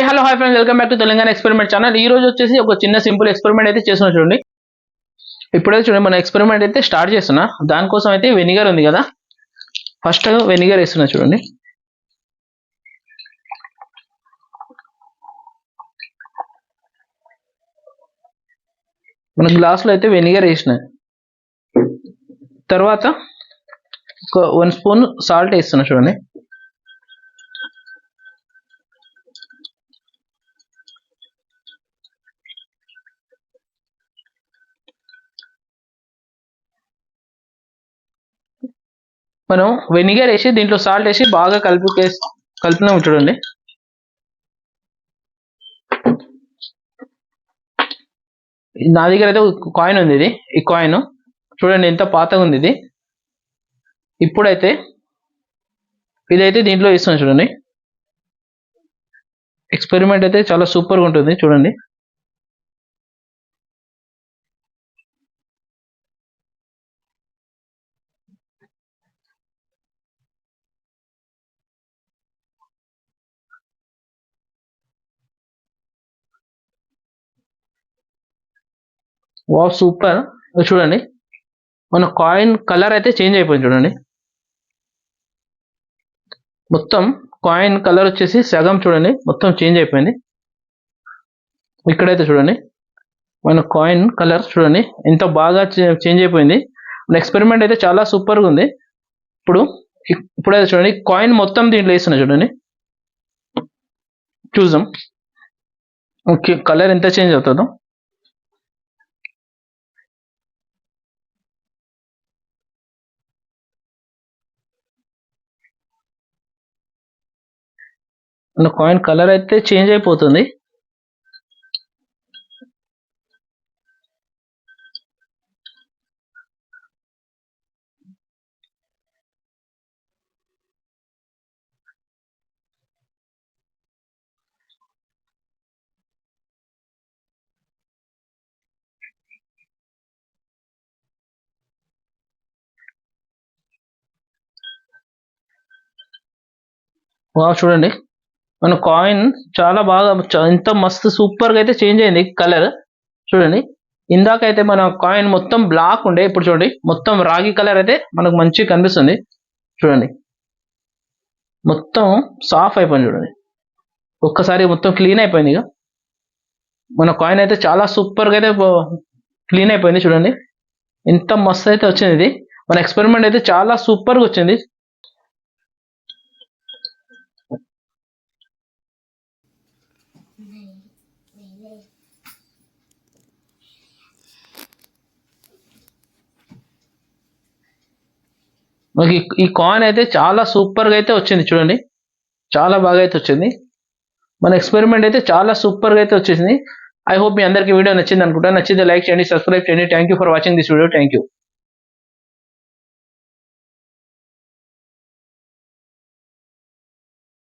Hello hi friends, welcome back to Telangana experiment channel. ఈ రోజు వచ్చేసి ఒక చిన్న సింపుల్ ఎక్స్పెరిమెంట్ అయితే చేస్తున్నా చూడండి. ఇప్పుడైతే చూడండి, మన ఎక్స్పెరిమెంట్ అయితే స్టార్ట్ చేస్తున్నా. దానికోసం అయితే వెనిగర్ ఉంది కదా, ఫస్ట్ వెనిగర్ వేస్తున్నా చూడండి. మన గ్లాస్లో అయితే వెనిగర్ వేసిన తర్వాత ఒక 1 స్పూన్ సాల్ట్ వేస్తున్నా చూడండి. మనం వెనిగర్ వేసి దీంట్లో సాల్ట్ వేసి బాగా కలిపినాము చూడండి. నా దగ్గర అయితే కాయిన్ ఉంది, ఈ కాయిన్ చూడండి ఎంత పాతగా ఉంది ఇది. ఇప్పుడైతే ఇదైతే దీంట్లో వేస్తున్నాం చూడండి. ఎక్స్పెరిమెంట్ అయితే చాలా సూపర్గా ఉంటుంది చూడండి. Wow super. చూడండి మన కాయిన్ కలర్ అయితే చేంజ్ అయిపోయింది చూడండి. మొత్తం కాయిన్ కలర్ వచ్చేసి సగం చూడండి మొత్తం చేంజ్ అయిపోయింది. ఇక్కడైతే చూడండి మన కాయిన్ కలర్ చూడండి ఎంత బాగా చేంజ్ అయిపోయింది. మన ఎక్స్పెరిమెంట్ అయితే చాలా సూపర్గా ఉంది. ఇప్పుడైతే చూడండి కాయిన్ మొత్తం దీంట్లో వేస్తున్నా చూడండి, చూద్దాం ఓకే కలర్ ఎంత చేంజ్ అవుతుందో. మన కాయిన్ కలర్ అయితే చేంజ్ అయిపోతుంది. వావ్ చూడండి మన కాయిన్ చాలా బాగా ఎంత మస్తు సూపర్గా అయితే చేంజ్ అయింది కలర్ చూడండి. ఇందాకైతే మన కాయిన్ మొత్తం బ్లాక్ ఉండే, ఇప్పుడు చూడండి మొత్తం రాగి కలర్ అయితే మనకు మంచిగా కనిపిస్తుంది చూడండి. మొత్తం సాఫ్ అయిపోయింది చూడండి, ఒక్కసారి మొత్తం క్లీన్ అయిపోయింది. ఇక మన కాయిన్ అయితే చాలా సూపర్గా అయితే క్లీన్ అయిపోయింది చూడండి. ఎంత మస్తు అయితే వచ్చింది ఇది. మన ఎక్స్పెరిమెంట్ అయితే చాలా సూపర్గా వచ్చింది. మనకి ఈ కాయిన్ అయితే చాలా సూపర్గా అయితే వచ్చింది చూడండి, చాలా బాగా అయితే వచ్చింది. మన ఎక్స్పెరిమెంట్ అయితే చాలా సూపర్గా అయితే వచ్చేసింది. ఐ హోప్ మీ అందరికీ వీడియో నచ్చింది అనుకుంటా. నచ్చితే లైక్ చేయండి, సబ్స్క్రైబ్ చేయండి. Thank you for watching this video. Thank you.